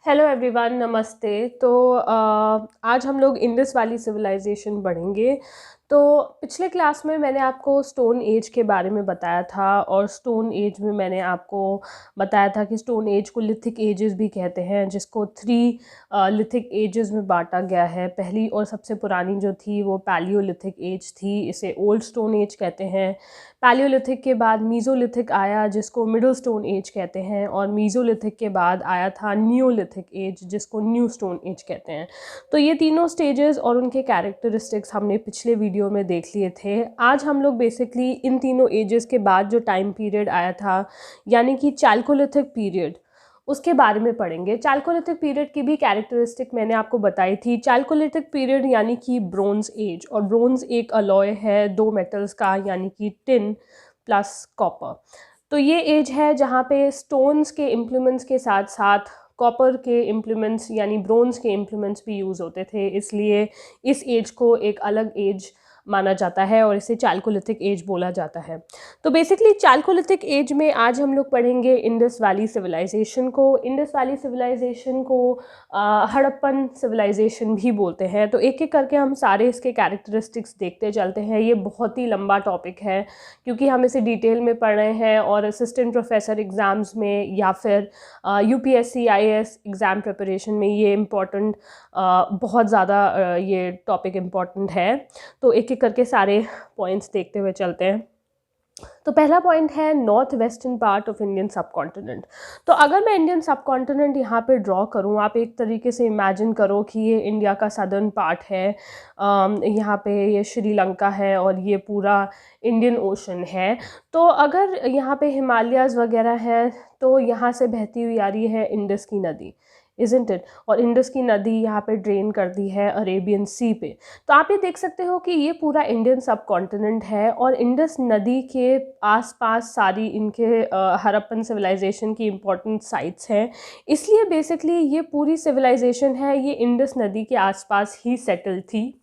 Hello everyone, नमस्ते। आज हम लोग इंडस वैली सिविलाइजेशन पढ़ेंगे। तो पिछले क्लास में मैंने आपको स्टोन एज के बारे में बताया था और स्टोन एज में मैंने आपको बताया था कि स्टोन एज को लिथिक एजेस भी कहते हैं, जिसको 3 लिथिक एजेस में बांटा गया है। पहली और सबसे पुरानी जो थी वो पैलियोलिथिक एज थी, इसे ओल्ड स्टोन एज कहते हैं। पैलियोलिथिक के बाद मीज़ोलिथिक आया, जिसको मिडिल स्टोन एज कहते हैं, और मीज़ोलिथिक के बाद आया था नियोलिथिक एज, जिसको न्यू स्टोन एज कहते हैं। तो ये तीनों स्टेजेस और उनके कैरेक्टरिस्टिक्स हमने पिछले वीडियो में देख लिए थे। आज हम लोग बेसिकली इन तीनों एजेस के बाद जो टाइम पीरियड आया था, यानी कि चैल्कोलिथिक पीरियड, उसके बारे में पढ़ेंगे। चैल्कोलिथिक पीरियड की भी कैरेक्टरिस्टिक मैंने आपको बताई थी। चैल्कोलिथिक पीरियड यानी कि ब्रोंज एज, और ब्रोंज एक अलॉय है दो मेटल्स का, यानी कि टिन प्लस कॉपर। तो ये एज है जहाँ पे स्टोन्स के इम्प्लीमेंट्स के साथ साथ कॉपर के इम्प्लीमेंट्स यानी ब्रोंज के इम्प्लीमेंट्स भी यूज़ होते थे, इसलिए इस एज को एक अलग एज माना जाता है और इसे चैल्कोलिथिक एज बोला जाता है। तो बेसिकली चैल्कोलिथिक एज में आज हम लोग पढ़ेंगे इंडस वैली सिविलाइजेशन को। इंडस वैली सिविलाइजेशन को हड़प्पन सिविलाइजेशन भी बोलते हैं। तो एक एक करके हम सारे इसके कैरेक्टरिस्टिक्स देखते चलते हैं। ये बहुत ही लंबा टॉपिक है क्योंकि हम इसे डिटेल में पढ़ रहे हैं और असिस्टेंट प्रोफेसर एग्ज़ाम्स में या फिर यूपीएससी आईएएस एग्ज़ाम प्रिपरेशन में ये इम्पॉर्टेंट, बहुत ज़्यादा ये टॉपिक इम्पॉर्टेंट है। तो एक एक करके सारे पॉइंट्स देखते हुए चलते हैं। तो पहला पॉइंट है north western part of Indian sub continent. तो अगर मैं इंडियन सब कॉन्टिनेंट यहाँ पे ड्रॉ करूँ, आप एक तरीके से इमेजिन करो कि ये इंडिया का सदर्न पार्ट है। यहाँ पे ये श्रीलंका है और ये पूरा इंडियन ओशन है। तो अगर यहाँ पे हिमालयाज़ वगैरह हैं तो यहाँ से बहती हुई आ रही है इंडस की नदी, इज़न्ट इट। और इंडस की नदी यहाँ पे ड्रेन करती है अरेबियन सी पे। तो आप ये देख सकते हो कि ये पूरा इंडियन सब कॉन्टिनेंट है और इंडस नदी के आसपास सारी इनके हड़प्पन सिविलाइजेशन की इम्पोर्टेंट साइट्स हैं। इसलिए बेसिकली ये पूरी सिविलाइजेशन है, ये इंडस नदी के आसपास ही सेटल थी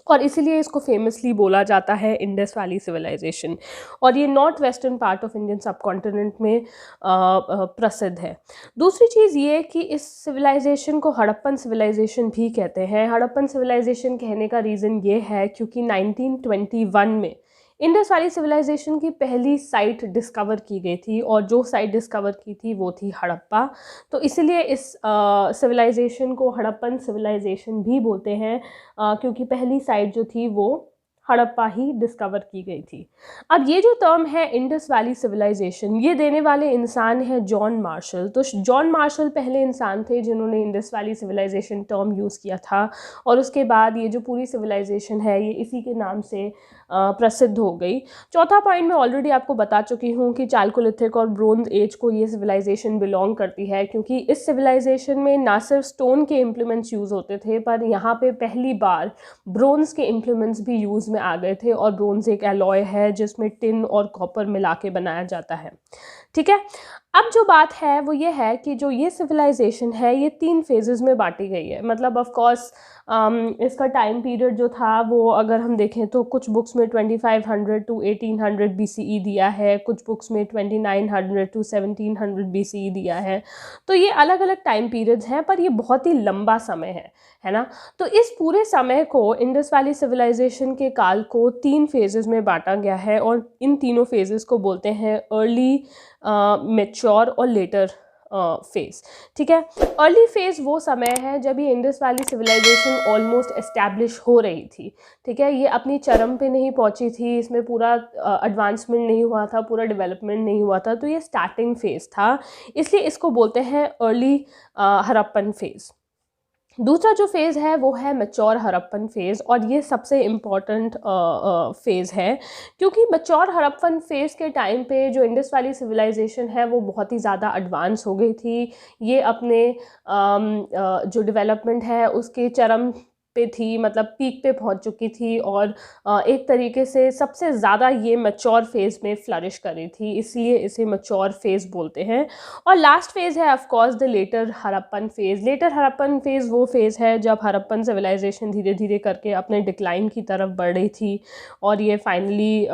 और इसीलिए इसको फेमसली बोला जाता है इंडस वैली सिविलाइजेशन। और ये north western part of Indian sub continent प्रसिद्ध है। दूसरी चीज़ ये कि इस सिविलाइजेशन को हड़प्पन सिविलाइजेशन भी कहते हैं। हड़प्पन सिविलाइजेशन कहने का रीज़न ये है क्योंकि 1921 में इंडस वैली सिविलाइजेशन की पहली साइट डिस्कवर की गई थी और जो साइट डिस्कवर की थी वो थी हड़प्पा। तो इसलिए इस सिविलाइजेशन को हड़प्पन सिविलाइजेशन भी बोलते हैं, क्योंकि पहली साइट जो थी वो हड़प्पा ही डिस्कवर की गई थी। अब ये जो टर्म है इंडस वैली सिविलाइजेशन, ये देने वाले इंसान है जॉन मार्शल। तो जॉन मार्शल पहले इंसान थे जिन्होंने Indus valley civilization term use किया था और उसके बाद ये जो पूरी सिविलाइजेशन है ये इसी के नाम से प्रसिद्ध हो गई। चौथा पॉइंट मैं ऑलरेडी आपको बता चुकी हूँ कि चैल्कोलिथिक और ब्रोंज एज को ये सिविलाइजेशन बिलोंग करती है, क्योंकि इस सिविलाइजेशन में ना सिर्फ स्टोन के इम्प्लीमेंट्स यूज़ होते थे पर यहाँ पे पहली बार ब्रोंज के इम्प्लीमेंट्स भी यूज़ में आ गए थे। और ब्रोंज एक एलॉय है जिसमें टिन और कॉपर मिला के बनाया जाता है। ठीक है, अब जो बात है वो ये है कि जो ये सिविलाइजेशन है ये 3 फेजेस में बांटी गई है। मतलब ऑफ कोर्स इसका टाइम पीरियड जो था वो अगर हम देखें तो कुछ बुक्स में 2500 टू 1800 BCE दिया है, कुछ बुक्स में 2900 टू 1700 BCE दिया है। तो ये अलग अलग टाइम पीरियड्स हैं पर ये बहुत ही लंबा समय है ना। तो इस पूरे समय को, इंडस वैली सिविलाइजेशन के काल को 3 फेजेस में बांटा गया है और इन तीनों फेजेस को बोलते हैं अर्ली, मैच्योर और लेटर फेज़। ठीक है, अर्ली फेज़ वो समय है जब ये Indus valley civilization almost establish हो रही थी। ठीक है, ये अपनी चरम पे नहीं पहुंची थी, इसमें पूरा एडवांसमेंट नहीं हुआ था, पूरा डेवलपमेंट नहीं हुआ था। तो ये स्टार्टिंग फेज़ था, इसलिए इसको बोलते हैं अर्ली हड़प्पन फेज़। दूसरा जो फेज़ है वो है मैच्योर हड़प्पन फेज़ और ये सबसे इम्पॉर्टेंट फेज़ है, क्योंकि मैच्योर हड़प्पन फेज़ के टाइम पे जो इंडस वैली सिविलाइजेशन है वो बहुत ही ज़्यादा एडवांस हो गई थी। ये अपने जो डेवलपमेंट है उसके चरम पे थी, मतलब पीक पे पहुंच चुकी थी और एक तरीके से सबसे ज़्यादा ये मैच्योर फेज़ में फ्लरिश करी थी, इसलिए इसे मैच्योर फेज़ बोलते हैं। और लास्ट फेज़ है of course the later Harappan phase. Later Harappan phase वो फेज़ है जब हड़प्पन सिविलाइजेशन धीरे धीरे करके अपने डिक्लाइन की तरफ बढ़ रही थी और ये फाइनली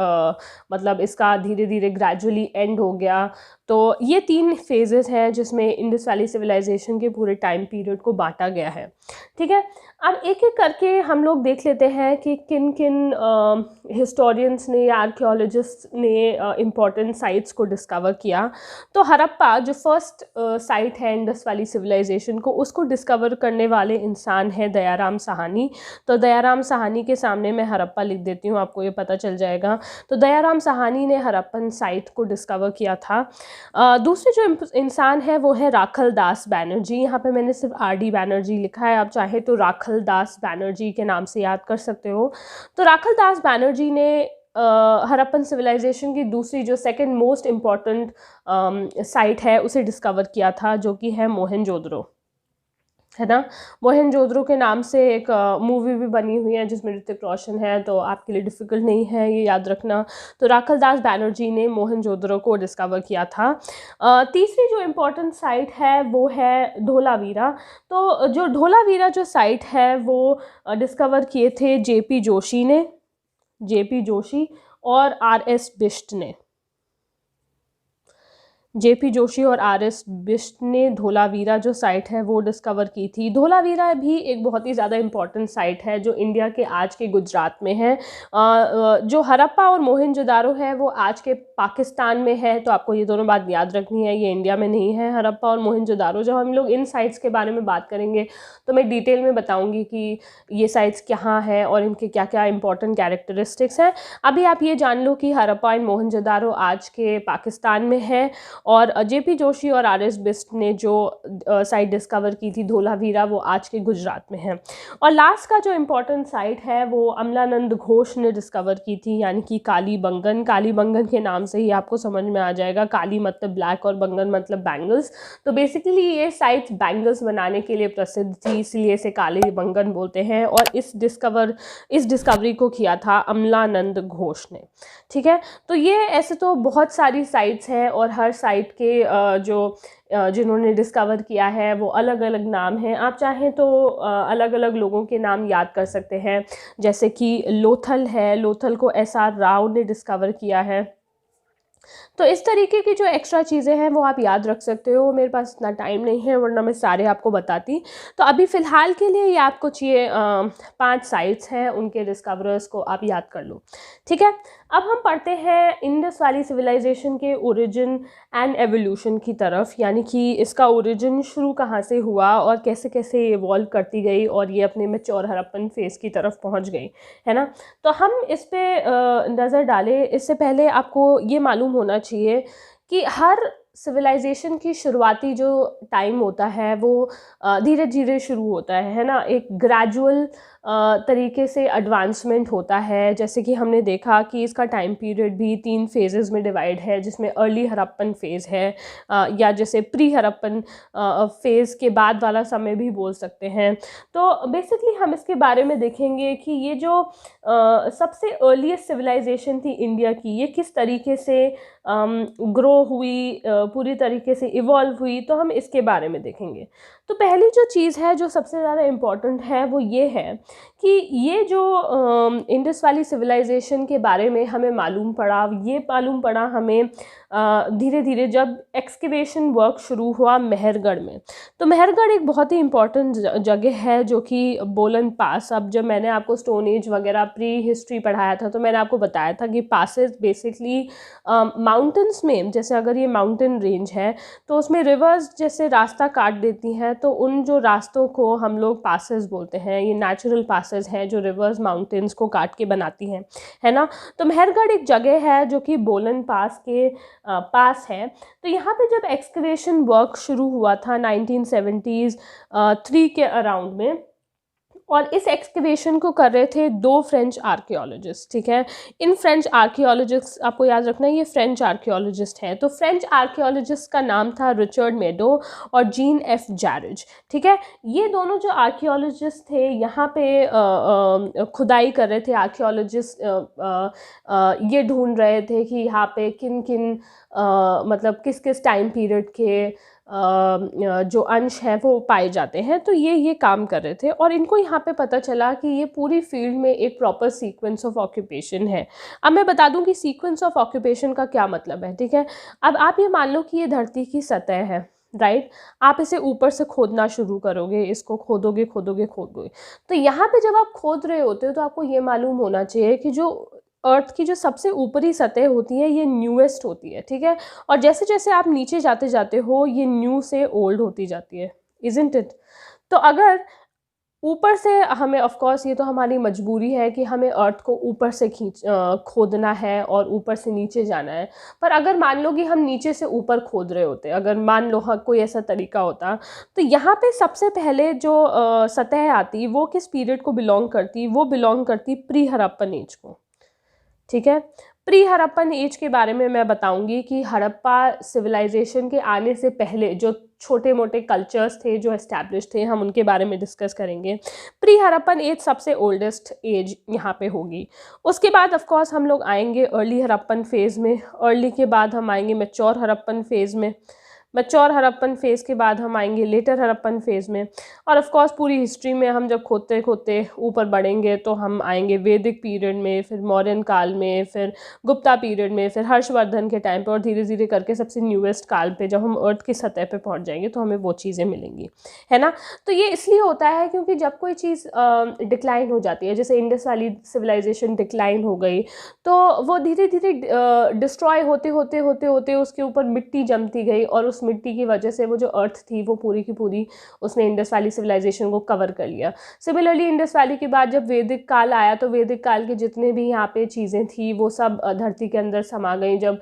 मतलब इसका धीरे धीरे ग्रेजुअली एंड हो गया। तो ये 3 फेजेस हैं जिसमें इंडस वैली सिविलाइजेशन के पूरे टाइम पीरियड को बांटा गया है। ठीक है, अब एक एक करके हम लोग देख लेते हैं कि किन किन हिस्टोरियंस ने या आर्कियोलॉजिस्ट ने इम्पॉर्टेंट साइट्स को डिस्कवर किया। तो हड़प्पा जो फर्स्ट साइट है इंडस वैली सिविलाइजेशन को, उसको डिस्कवर करने वाले इंसान है दयाराम साहनी। तो दयाराम साहनी के सामने मैं हड़प्पा लिख देती हूँ, आपको ये पता चल जाएगा। तो दयाराम साहनी ने हड़प्पन साइट को डिस्कवर किया था। दूसरे जो इंसान है वो है राखल दास बैनर्जी। यहाँ पे मैंने सिर्फ RD बैनर्जी लिखा है, आप चाहे तो राखल दास बैनर्जी के नाम से याद कर सकते हो। तो राखल दास बैनर्जी ने हड़प्पन सिविलाइजेशन की दूसरी जो सेकंड मोस्ट इम्पॉर्टेंट साइट है उसे डिस्कवर किया था, जो कि है मोहनजोदड़ो, है ना। मोहनजोदड़ो के नाम से एक मूवी भी बनी हुई है जिसमें ऋतिक रोशन है, तो आपके लिए डिफ़िकल्ट नहीं है ये याद रखना। तो राखल दास बैनर्जी ने मोहनजोदड़ो को डिस्कवर किया था। तीसरी जो इम्पोर्टेंट साइट है वो है धोलावीरा। तो जो धोलावीरा जो साइट है वो डिस्कवर किए थे JP जोशी ने, JP जोशी और RS बिष्ट ने। JP जोशी और RS बिष्ट ने धोलावीरा जो साइट है वो डिस्कवर की थी। धोलावीरा भी एक बहुत ही ज़्यादा इम्पॉर्टेंट साइट है जो इंडिया के आज के गुजरात में है। जो हड़प्पा और मोहनजोदारो है वो आज के पाकिस्तान में है, तो आपको ये दोनों बात याद रखनी है, ये इंडिया में नहीं है हड़प्पा और मोहनजोदारो। जब हम लोग इन साइट्स के बारे में बात करेंगे तो मैं डिटेल में बताऊँगी कि ये साइट्स कहाँ हैं और इनके क्या क्या इंपॉर्टेंट कैरेक्टरिस्टिक्स हैं। अभी आप ये जान लो कि हड़प्पा एंड मोहनजोदारो आज के पाकिस्तान में है और JP जोशी और RS बिष्ट ने जो साइट डिस्कवर की थी धोलावीरा, वो आज के गुजरात में है। और लास्ट का जो इम्पोर्टेंट साइट है वो अमलानंद घोष ने डिस्कवर की थी, यानी कि कालीबंगन। कालीबंगन के नाम से ही आपको समझ में आ जाएगा, काली मतलब ब्लैक और बंगन मतलब बैंगल्स। तो बेसिकली ये साइट बैंगल्स बनाने के लिए प्रसिद्ध थी, इसलिए इसे कालीबंगन बोलते हैं। और इस डिस्कवरी को किया था अमलानंद घोष ने। ठीक है, तो ये ऐसे तो बहुत सारी साइट्स हैं और हर साइट के जिन्होंने डिस्कवर किया है वो अलग अलग नाम हैं। आप चाहें तो अलग अलग लोगों के नाम याद कर सकते हैं, जैसे कि लोथल है, लोथल को SR राव ने डिस्कवर किया है। तो इस तरीके की जो एक्स्ट्रा चीज़ें हैं वो आप याद रख सकते हो। मेरे पास इतना टाइम नहीं है वरना मैं सारे आपको बताती। तो अभी फ़िलहाल के लिए ये आपको चाहिए 5 साइट्स हैं, उनके डिस्कवरर्स को आप याद कर लो। ठीक है, अब हम पढ़ते हैं इंडस वैली सिविलाइजेशन के ओरिजिन एंड एवोल्यूशन की तरफ, यानी कि इसका ओरिजिन शुरू कहाँ से हुआ और कैसे कैसे इवॉल्व करती गई और ये अपने मैच्योर हड़प्पन फेज़ की तरफ पहुँच गई, है ना। तो हम इस पर नज़र डालें। इससे पहले आपको ये मालूम होना चाहिए कि हर सिविलाइजेशन की शुरुआती जो टाइम होता है वो धीरे धीरे शुरू होता है ना। एक ग्रेजुअल तरीके से एडवांसमेंट होता है, जैसे कि हमने देखा कि इसका टाइम पीरियड भी 3 फेजेस में डिवाइड है, जिसमें अर्ली हड़प्पन फेज़ है या जैसे प्री हड़प्पन फेज़ के बाद वाला समय भी बोल सकते हैं। तो बेसिकली हम इसके बारे में देखेंगे कि ये जो सबसे अर्लीस्ट सिविलाइजेशन थी इंडिया की, ये किस तरीके से ग्रो हुई, पूरी तरीके से इवॉल्व हुई, तो हम इसके बारे में देखेंगे। तो पहली जो चीज़ है जो सबसे ज़्यादा इम्पॉर्टेंट है वो ये है कि ये जो इंडस वैली सिविलाइजेशन के बारे में हमें मालूम पड़ा हमें धीरे धीरे जब एक्सकेवेशन वर्क शुरू हुआ मेहरगढ़ में। तो मेहरगढ़ एक बहुत ही इम्पॉर्टेंट जगह है जो कि बोलन पास। अब जब मैंने आपको स्टोन एज वगैरह प्री हिस्ट्री पढ़ाया था तो मैंने आपको बताया था कि पासेस बेसिकली माउंटेन्स में, जैसे अगर ये माउंटेन रेंज है तो उसमें रिवर्स जैसे रास्ता काट देती हैं, तो उन जो रास्तों को हम लोग पासेस बोलते हैं। ये नेचुरल पासेस हैं जो रिवर्स माउंटेन्स को काट के बनाती हैं, है ना। तो मेहरगढ़ एक जगह है जो कि बोलन पास के पास है। तो यहाँ पे जब एक्सकवेशन वर्क शुरू हुआ था 1973 के अराउंड में, और इस एक्सकवेशन को कर रहे थे 2 फ्रेंच आर्कियोलॉजिस्ट, ठीक है। इन फ्रेंच आर्कियोलॉजिस्ट, आपको याद रखना है ये फ्रेंच आर्कियोलॉजिस्ट हैं। तो फ्रेंच आर्कियोलॉजिस्ट का नाम था रिचर्ड मेडो और जीन एफ जैरेज, ठीक है। ये दोनों जो आर्कियोलॉजिस्ट थे यहाँ पे खुदाई कर रहे थे। आर्कियोलॉजिस्ट ये ढूंढ रहे थे कि यहाँ पे किन किन मतलब किस किस टाइम पीरियड के जो अंश हैं वो पाए जाते हैं। तो ये काम कर रहे थे और इनको यहाँ पे पता चला कि ये पूरी फील्ड में एक प्रॉपर सीक्वेंस ऑफ ऑक्यूपेशन है। अब मैं बता दूं कि सीक्वेंस ऑफ ऑक्यूपेशन का क्या मतलब है, ठीक है। अब आप ये मान लो कि ये धरती की सतह है, राइट। आप इसे ऊपर से खोदना शुरू करोगे, इसको खोदोगे खोदोगे खोदोगे। तो यहाँ पे जब आप खोद रहे होते हो तो आपको ये मालूम होना चाहिए कि जो अर्थ की जो सबसे ऊपरी सतह होती है ये न्यूएस्ट होती है, ठीक है। और जैसे जैसे आप नीचे जाते जाते हो ये न्यू से ओल्ड होती जाती है, इज़न्ट इट। तो अगर ऊपर से हमें, ऑफ कोर्स ये तो हमारी मजबूरी है कि हमें अर्थ को ऊपर से खोदना है और ऊपर से नीचे जाना है। पर अगर मान लो कि हम नीचे से ऊपर खोद रहे होते, अगर मान लो हाँ कोई ऐसा तरीका होता, तो यहाँ पे सबसे पहले जो सतह आती वो किस पीरियड को बिलोंग करती, वो बिलोंग करती प्री हड़प्पन एज को, ठीक है। प्री हड़प्पन एज के बारे में मैं बताऊंगी कि हड़प्पा सिविलाइजेशन के आने से पहले जो छोटे मोटे कल्चर्स थे जो एस्टैब्लिश थे, हम उनके बारे में डिस्कस करेंगे। प्री हड़प्पन एज सबसे ओल्डेस्ट एज यहाँ पे होगी। उसके बाद ऑफ कोर्स हम लोग आएंगे अर्ली हड़प्पन फेज़ में, अर्ली के बाद हम आएंगे मैच्योर हड़प्पन फेज़ में, मैच्योर हड़प्पन फेज़ के बाद हम आएंगे लेटर हड़प्पन फेज़ में। और ऑफ कोर्स पूरी हिस्ट्री में हम जब खोदते खोदते ऊपर बढ़ेंगे तो हम आएंगे वैदिक पीरियड में, फिर मौर्यन काल में, फिर गुप्ता पीरियड में, फिर हर्षवर्धन के टाइम पे, और धीरे धीरे करके सबसे न्यूएस्ट काल पे जब हम अर्थ की सतह पे पहुंच जाएंगे तो हमें वो चीज़ें मिलेंगी, है ना। तो ये इसलिए होता है क्योंकि जब कोई चीज़ डिक्लाइन हो जाती है, जैसे इंडस वैली सिविलाइजेशन डिक्लाइन हो गई, तो वो धीरे धीरे डिस्ट्रॉय होते होते होते होते उसके ऊपर मिट्टी जमती गई और उस मिट्टी की वजह से वो जो अर्थ थी वो पूरी की पूरी उसने इंडस वैली सिविलाइजेशन को कवर कर लिया। सिमिलरली इंडस वैली के बाद जब वैदिक काल आया तो वैदिक काल के जितने भी यहाँ पे चीज़ें थी वो सब धरती के अंदर समा गई। जब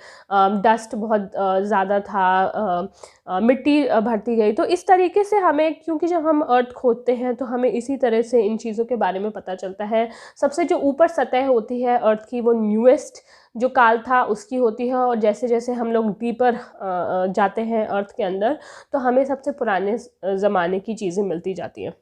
डस्ट बहुत ज़्यादा था, मिट्टी भरती गई। तो इस तरीके से हमें, क्योंकि जब हम अर्थ खोदते हैं तो हमें इसी तरह से इन चीज़ों के बारे में पता चलता है। सबसे जो ऊपर सतह होती है अर्थ की वो न्यूएस्ट जो काल था उसकी होती है, और जैसे जैसे हम लोग डीपर जाते हैं अर्थ के अंदर तो हमें सबसे पुराने ज़माने की चीज़ें मिलती जाती हैं।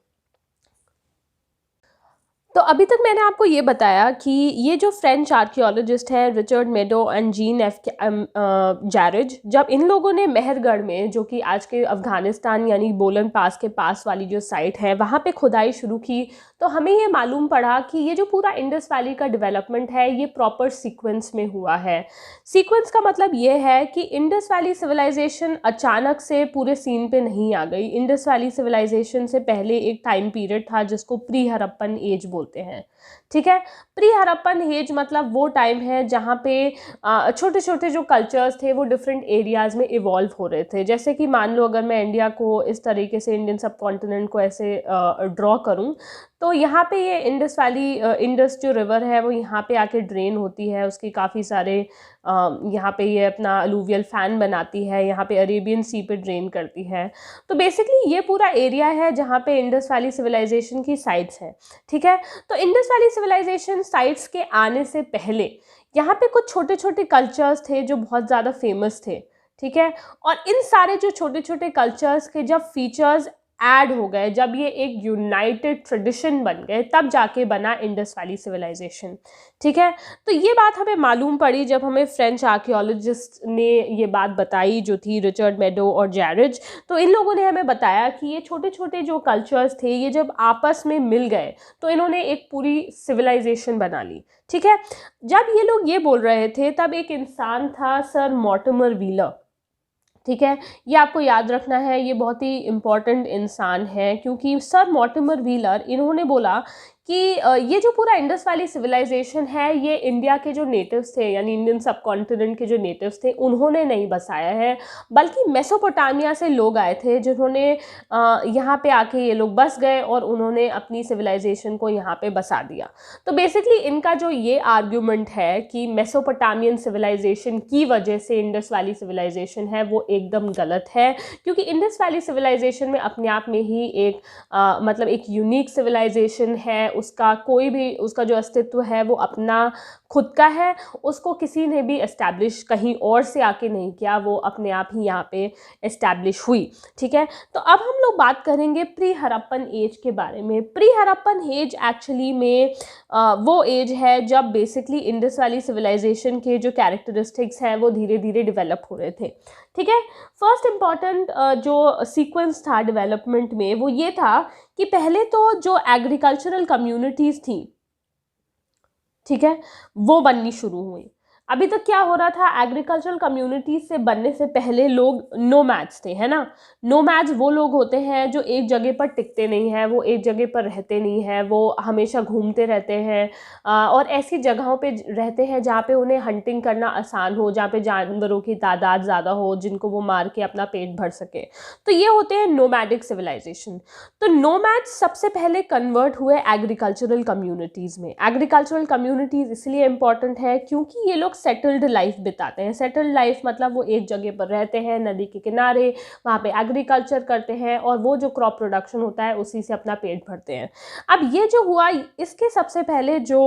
तो अभी तक मैंने आपको ये बताया कि ये जो फ्रेंच आर्कियोलॉजिस्ट हैं Richard Meadow and Jean F Jarrige, जब इन लोगों ने मेहरगढ़ में, जो कि आज के अफ़गानिस्तान यानी बोलन पास के पास वाली जो साइट है, वहाँ पे खुदाई शुरू की, तो हमें ये मालूम पड़ा कि ये जो पूरा इंडस वैली का डेवलपमेंट है ये प्रॉपर सीक्वेंस में हुआ है। सीक्वेंस का मतलब ये है कि इंडस वैली सिविलाइजेशन अचानक से पूरे सीन पे नहीं आ गई। इंडस वैली सिविलाइजेशन से पहले एक टाइम पीरियड था जिसको प्री हड़प्पन एज बोलते हैं, ठीक है। प्री हड़प्पन एज मतलब वो टाइम है जहाँ पे छोटे छोटे जो कल्चर्स थे वो डिफरेंट एरियाज़ में इवॉल्व हो रहे थे। जैसे कि मान लो अगर मैं इंडिया को इस तरीके से, इंडियन सब कॉन्टिनेंट को ऐसे ड्रॉ करूँ, तो यहाँ पे ये इंडस वैली, इंडस जो रिवर है वो यहाँ पे आके ड्रेन होती है, उसकी काफ़ी सारे यहाँ पे ये अपना अलूवियल फ़ैन बनाती है, यहाँ पे अरेबियन सी पे ड्रेन करती है। तो बेसिकली ये पूरा एरिया है जहाँ पे इंडस वैली सिविलाइजेशन की साइट्स हैं, ठीक है। तो इंडस वैली सिविलाइजेशन साइट्स के आने से पहले यहाँ पे कुछ छोटे छोटे कल्चर्स थे जो बहुत ज़्यादा फेमस थे, ठीक है। और इन सारे जो छोटे छोटे कल्चर्स के जब फीचर्स ऐड हो गए, जब ये एक यूनाइटेड ट्रेडिशन बन गए, तब जाके बना इंडस वैली सिविलाइजेशन, ठीक है। तो ये बात हमें मालूम पड़ी जब हमें फ्रेंच आर्कियोलॉजिस्ट ने ये बात बताई, जो थी रिचर्ड मेडो और जैरेज। तो इन लोगों ने हमें बताया कि ये छोटे छोटे जो कल्चर्स थे ये जब आपस में मिल गए तो इन्होंने एक पूरी सिविलाइजेशन बना ली, ठीक है। जब ये लोग ये बोल रहे थे तब एक इंसान था सर मॉर्टिमर व्हीलर, ठीक है। ये आपको याद रखना है, ये बहुत ही इम्पॉर्टेंट इंसान है क्योंकि सर मॉर्टिमर व्हीलर, इन्होंने बोला कि ये जो पूरा इंडस वैली सिविलाइजेशन है ये इंडिया के जो नेटिव्स थे यानी इंडियन सब कॉन्टिनेंट के जो नेटिव्स थे उन्होंने नहीं बसाया है, बल्कि मेसोपोटामिया से लोग आए थे जिन्होंने यहाँ पे आके ये लोग बस गए और उन्होंने अपनी सिविलाइजेशन को यहाँ पे बसा दिया। तो बेसिकली इनका जो ये आर्ग्यूमेंट है कि मेसोपोटामियन सिविलाइजेशन की वजह से इंडस वैली सिविलाइजेशन है वो एकदम गलत है, क्योंकि इंडस वैली सिविलाइजेशन में अपने आप में ही एक मतलब एक यूनिक सिविलाइजेशन है, उसका कोई भी उसका जो अस्तित्व है वो अपना खुद का है, उसको किसी ने भी एस्टैब्लिश कहीं और से आके नहीं किया, वो अपने आप ही यहाँ पे एस्टैब्लिश हुई। ठीक है, तो अब हम लोग बात करेंगे प्री हड़प्पन एज के बारे में। प्री हड़प्पन एज एक्चुअली में वो एज है जब बेसिकली इंडस वैली सिविलाइजेशन के जो कैरेक्टरिस्टिक्स हैं वो धीरे धीरे डेवलप हो रहे थे। ठीक है, फर्स्ट इम्पॉर्टेंट जो सीक्वेंस था डेवलपमेंट में वो ये था कि पहले तो जो एग्रीकल्चरल कम्युनिटीज़ थी, ठीक है, वो बननी शुरू हुई। अभी तक क्या हो रहा था, एग्रीकल्चरल कम्युनिटीज से बनने से पहले लोग नोमैड्स थे, है ना। नोमैड्स वो लोग होते हैं जो एक जगह पर टिकते नहीं हैं, वो एक जगह पर रहते नहीं हैं, वो हमेशा घूमते रहते हैं और ऐसी जगहों पे रहते हैं जहाँ पे उन्हें हंटिंग करना आसान हो, जहाँ पे जानवरों की तादाद ज़्यादा हो जिनको वो मार के अपना पेट भर सके। तो ये होते हैं नोमैडिक सिविलाइजेशन। तो नोमैड्स सबसे पहले कन्वर्ट हुए एग्रीकल्चरल कम्युनिटीज़ में। एग्रीकल्चरल कम्युनिटीज़ इसलिए इंपॉर्टेंट है क्योंकि ये लोग सेटल्ड लाइफ बिताते हैं। सेटल्ड लाइफ मतलब वो एक जगह पर रहते हैं, नदी के किनारे, वहाँ पे एग्रीकल्चर करते हैं और वो जो क्रॉप प्रोडक्शन होता है उसी से अपना पेट भरते हैं। अब ये जो हुआ, इसके सबसे पहले जो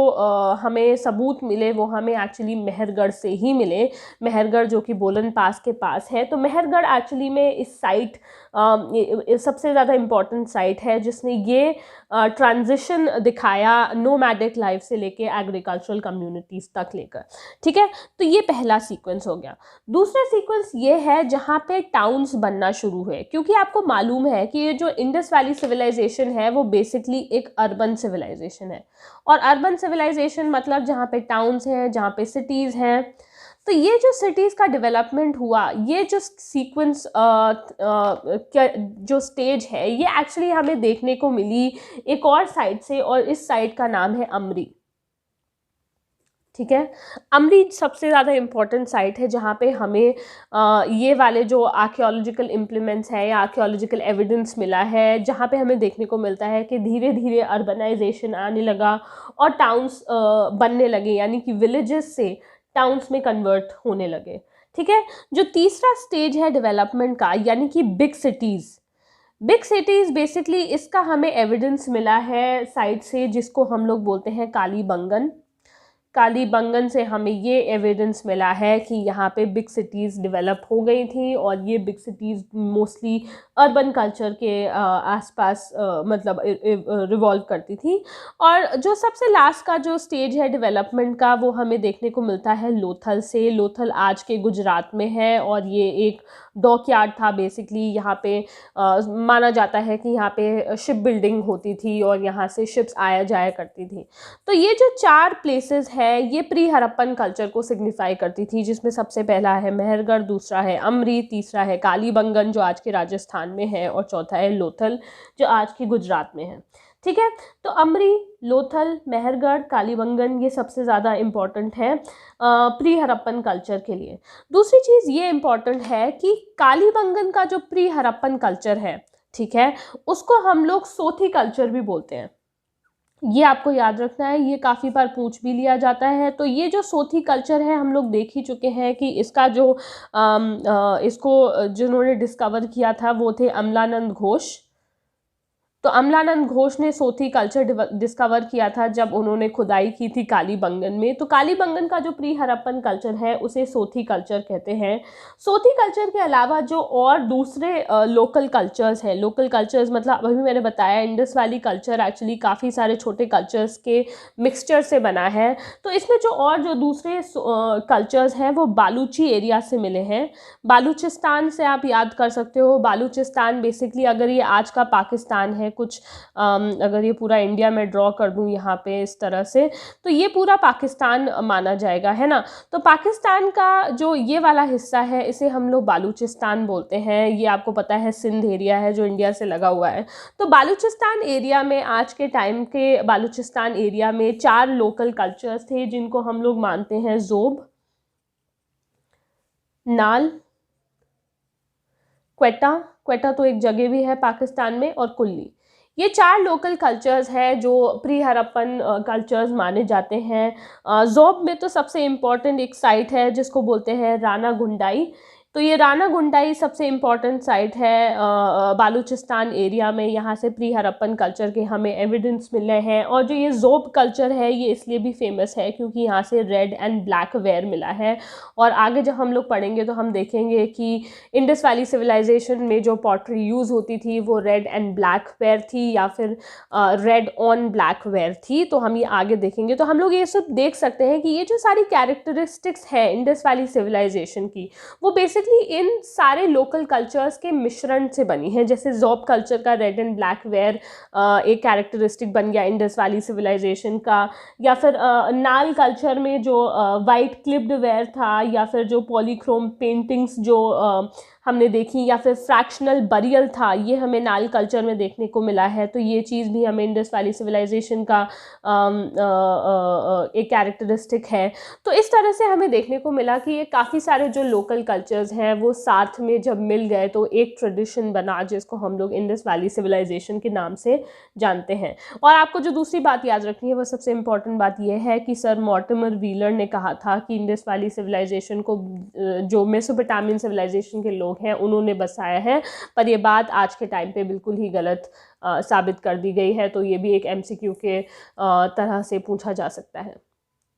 हमें सबूत मिले वो हमें एक्चुअली मेहरगढ़ से ही मिले। मेहरगढ़ जो कि बोलन पास के पास है। तो मेहरगढ़ एक्चुअली में इस साइट सबसे ज़्यादा इम्पॉर्टेंट साइट है जिसने ये ट्रांजिशन दिखाया नोमैडिक लाइफ से लेके एग्रीकल्चरल कम्युनिटीज़ तक लेकर। ठीक है, तो ये पहला सीक्वेंस हो गया। दूसरा सीक्वेंस ये है जहाँ पे टाउन्स बनना शुरू हुए, क्योंकि आपको मालूम है कि ये जो इंडस वैली सिविलाइजेशन है वो बेसिकली एक अर्बन सिविलाइजेशन है, और अर्बन सिविलाइजेशन मतलब जहाँ पे टाउन्स हैं, जहाँ पे सिटीज़ हैं। तो ये जो सिटीज़ का डेवलपमेंट हुआ, ये जो सीक्वेंस जो स्टेज है ये एक्चुअली हमें देखने को मिली एक और साइट से, और इस साइट का नाम है अमरी। ठीक है, अमरी सबसे ज़्यादा इम्पॉर्टेंट साइट है जहाँ पे हमें ये वाले जो आर्कियोलॉजिकल इम्प्लीमेंट्स हैं या आर्कियोलॉजिकल एविडेंस मिला है, जहाँ पे हमें देखने को मिलता है कि धीरे धीरे अर्बनाइजेशन आने लगा और टाउन्स बनने लगे, यानी कि विलेजेस से टाउन्स में कन्वर्ट होने लगे। ठीक है, जो तीसरा स्टेज है डेवलपमेंट का, यानी कि big cities. Big cities basically इसका हमें एविडेंस मिला है साइट से जिसको हम लोग बोलते हैं कालीबंगन। कालीबंगन से हमें ये एविडेंस मिला है कि यहाँ पे बिग सिटीज़ डेवलप हो गई थी, और ये big cities mostly urban culture के आसपास मतलब रिवॉल्व करती थी। और जो सबसे लास्ट का जो स्टेज है डेवलपमेंट का वो हमें देखने को मिलता है लोथल से। लोथल आज के गुजरात में है, और ये एक डॉकयार्ड था बेसिकली। यहाँ पे माना जाता है कि यहाँ पे शिप बिल्डिंग होती थी और यहाँ से शिप्स आया जाया करती थी। तो ये जो 4 प्लेसेस है ये प्री हड़प्पन कल्चर को सिग्निफाई करती थी, जिसमें सबसे पहला है मेहरगढ़, दूसरा है अमरी, तीसरा है कालीबंगन जो आज के राजस्थान में है, और चौथा है लोथल जो आज के गुजरात में है। ठीक है, तो अमरी, लोथल, मेहरगढ़, कालीबंगन ये सबसे ज़्यादा इम्पॉर्टेंट है प्री हड़प्पन कल्चर के लिए। दूसरी चीज़ ये इम्पॉर्टेंट है कि कालीबंगन का जो प्री हड़प्पन कल्चर है, ठीक है, उसको हम लोग सोथी कल्चर भी बोलते हैं। ये आपको याद रखना है, ये काफ़ी बार पूछ भी लिया जाता है। तो ये जो सोथी कल्चर है हम लोग देख ही चुके हैं कि इसका जो इसको जिन्होंने डिस्कवर किया था वो थे अमलानंद घोष। तो अमलानंद घोष ने सोथी कल्चर डिस्कवर किया था जब उन्होंने खुदाई की थी कालीबंगन में। तो कालीबंगन का जो प्री हड़प्पन कल्चर है उसे सोथी कल्चर कहते हैं। सोथी कल्चर के अलावा जो और दूसरे लोकल कल्चर्स हैं, लोकल कल्चर्स मतलब अभी मैंने बताया इंडस वैली कल्चर एक्चुअली काफ़ी सारे छोटे कल्चर्स के मिक्सचर से बना है। तो इसमें जो दूसरे कल्चर्स हैं वो बालूची एरिया से मिले हैं। बालूचिस्तान से आप याद कर सकते हो, बालूचिस्तान बेसिकली अगर ये आज का पाकिस्तान है, कुछ अगर ये पूरा इंडिया में ड्रॉ कर दूँ यहाँ पे इस तरह से, तो ये पूरा पाकिस्तान माना जाएगा, है ना। तो पाकिस्तान का जो ये वाला हिस्सा है इसे हम लोग बालूचिस्तान बोलते हैं। ये आपको पता है सिंध एरिया है जो इंडिया से लगा हुआ है। तो बालूचिस्तान एरिया में, आज के टाइम के बालूचिस्तान एरिया में 4 लोकल कल्चर्स थे जिनको हम लोग मानते हैं: ज़ोब, नाल, क्वेटा, क्वेटा तो एक जगह भी है पाकिस्तान में, और कुल्ली। ये 4 लोकल कल्चर्स हैं जो प्री हड़प्पन कल्चर्स माने जाते हैं। ज़ोब में तो सबसे इम्पॉर्टेंट एक साइट है जिसको बोलते हैं राना गुंडाई। तो ये राना गुंडाई सबसे इम्पॉर्टेंट साइट है बालूचिस्तान एरिया में। यहाँ से प्री हड़प्पन कल्चर के हमें एविडेंस मिले हैं। और जो ये ज़ोब कल्चर है ये इसलिए भी फेमस है क्योंकि यहाँ से रेड एंड ब्लैक वेयर मिला है। और आगे जब हम लोग पढ़ेंगे तो हम देखेंगे कि इंडस वैली सिविलाइजेशन में जो पॉटरी यूज़ होती थी वो रेड एंड ब्लैक वेयर थी या फिर रेड ऑन ब्लैक वेयर थी। तो हम ये आगे देखेंगे। तो हम लोग ये सब देख सकते हैं कि ये जो सारी कैरेक्टरिस्टिक्स है इंडस वैली सिविलाइजेशन की, वो बेसिकली इन सारे लोकल कल्चर्स के मिश्रण से बनी है। जैसे ज़ोब कल्चर का रेड एंड ब्लैक वेयर एक कैरेक्टरिस्टिक बन गया इंडस वैली सिविलाइजेशन का, या फिर नाल कल्चर में जो वाइट क्लिप्ड वेयर था, या फिर जो पॉलीक्रोम पेंटिंग्स जो हमने देखी, या फिर फ्रैक्शनल बरियल था, ये हमें नाल कल्चर में देखने को मिला है। तो ये चीज़ भी हमें इंडस वैली सिविलाइजेशन का एक कैरेक्टरिस्टिक है। तो इस तरह से हमें देखने को मिला कि ये काफ़ी सारे जो लोकल कल्चर्स हैं वो साथ में जब मिल गए तो एक ट्रेडिशन बना जिसको हम लोग इंडस वैली सिविलाइजेशन के नाम से जानते हैं। और आपको जो दूसरी बात याद रखनी है वो सबसे इम्पॉर्टेंट बात यह है कि सर मॉर्टिमर व्हीलर ने कहा था कि इंडस वैली सिविलाइजेशन को जो मेसोपोटामियन सिविलाइजेशन के लोग हैं उन्होंने बसाया है, पर ये बात आज के टाइम पे बिल्कुल ही गलत साबित कर दी गई है। तो ये भी एक MCQ के तरह से पूछा जा सकता है।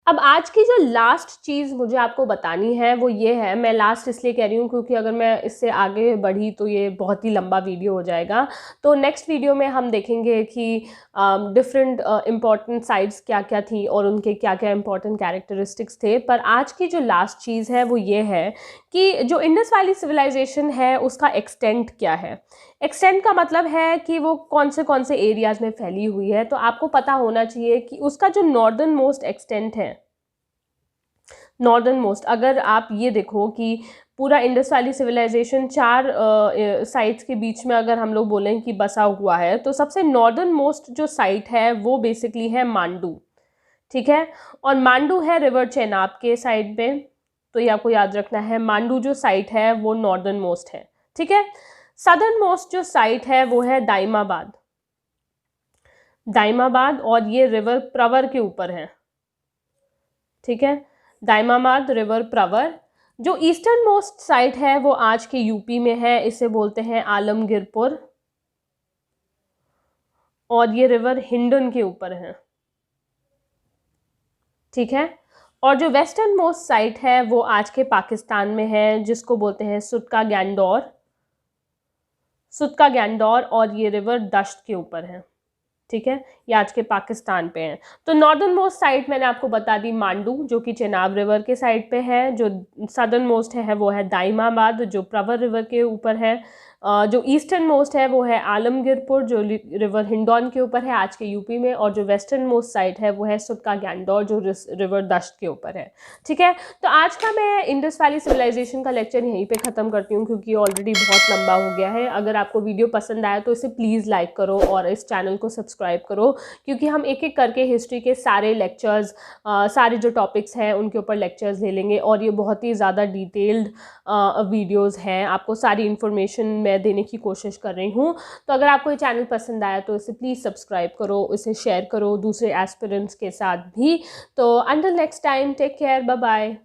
अब आज की जो लास्ट चीज़ मुझे आपको बतानी है वो ये है, मैं लास्ट इसलिए कह रही हूँ क्योंकि अगर मैं इससे आगे बढ़ी तो ये बहुत ही लंबा वीडियो हो जाएगा। तो नेक्स्ट वीडियो में हम देखेंगे कि डिफरेंट इम्पॉर्टेंट साइट्स क्या क्या थी और उनके क्या क्या इम्पॉर्टेंट कैरेक्टरिस्टिक्स थे। पर आज की जो लास्ट चीज़ है वो ये है कि जो इंडस वैली सिविलाइजेशन है उसका एक्सटेंट क्या है। एक्सटेंट का मतलब है कि वो कौन से एरियाज़ में फैली हुई है। तो आपको पता होना चाहिए कि उसका जो नॉर्दर्न मोस्ट एक्सटेंट है, नॉर्दर्न मोस्ट, अगर आप ये देखो कि पूरा इंडस वैली सिविलाइजेशन 4 साइट्स के बीच में अगर हम लोग बोलें कि बसा हुआ है, तो सबसे नॉर्दर्न मोस्ट जो साइट है वो बेसिकली है मांडू, ठीक है। और मांडू है रिवर चेनाब के साइड पे, तो ये आपको याद रखना है। मांडू जो साइट है वो नॉर्दर्न मोस्ट है, ठीक है। सदर्न मोस्ट जो साइट है वो है दाइमाबाद, दाइमाबाद, और ये रिवर प्रवर के ऊपर है, ठीक है। दाइमाबाद रिवर प्रवर। जो ईस्टर्न मोस्ट साइट है वो आज के यूपी में है, इसे बोलते हैं आलमगीरपुर, और ये रिवर हिंडन के ऊपर है, ठीक है। और जो वेस्टर्न मोस्ट साइट है वो आज के पाकिस्तान में है, जिसको बोलते हैं सुटका गैंडोर, सुटका गैंडोर, और ये रिवर दश्त के ऊपर है, ठीक है। ये आज के पाकिस्तान पे हैं। तो नॉर्दर्न मोस्ट साइट मैंने आपको बता दी मांडू जो कि चेनाब रिवर के साइड पे है। जो सदर्न मोस्ट है वो है दाइमाबाद जो प्रवर रिवर के ऊपर है। जो ईस्टर्न मोस्ट है वो है आलमगीरपुर जो रिवर हिंडौन के ऊपर है आज के यूपी में। और जो वेस्टर्न मोस्ट साइट है वो है सुटका गैंडोर जो रिवर दश्त के ऊपर है, ठीक है। तो आज का मैं इंडस वैली सिविलाइजेशन का लेक्चर यहीं पे ख़त्म करती हूँ क्योंकि ऑलरेडी बहुत लंबा हो गया है। अगर आपको वीडियो पसंद आया तो इसे प्लीज़ लाइक करो और इस चैनल को सब्सक्राइब करो, क्योंकि हम एक एक करके हिस्ट्री के सारे लेक्चर्स, सारे जो टॉपिक्स हैं उनके ऊपर लेक्चर्स ले लेंगे। और ये बहुत ही ज़्यादा डिटेल्ड वीडियोज़ हैं, आपको सारी इन्फॉर्मेशन मैं देने की कोशिश कर रही हूँ। तो अगर आपको ये चैनल पसंद आया तो इसे प्लीज़ सब्सक्राइब करो, इसे शेयर करो दूसरे एस्पिरेंट्स के साथ भी। तो until next time, take care, bye bye.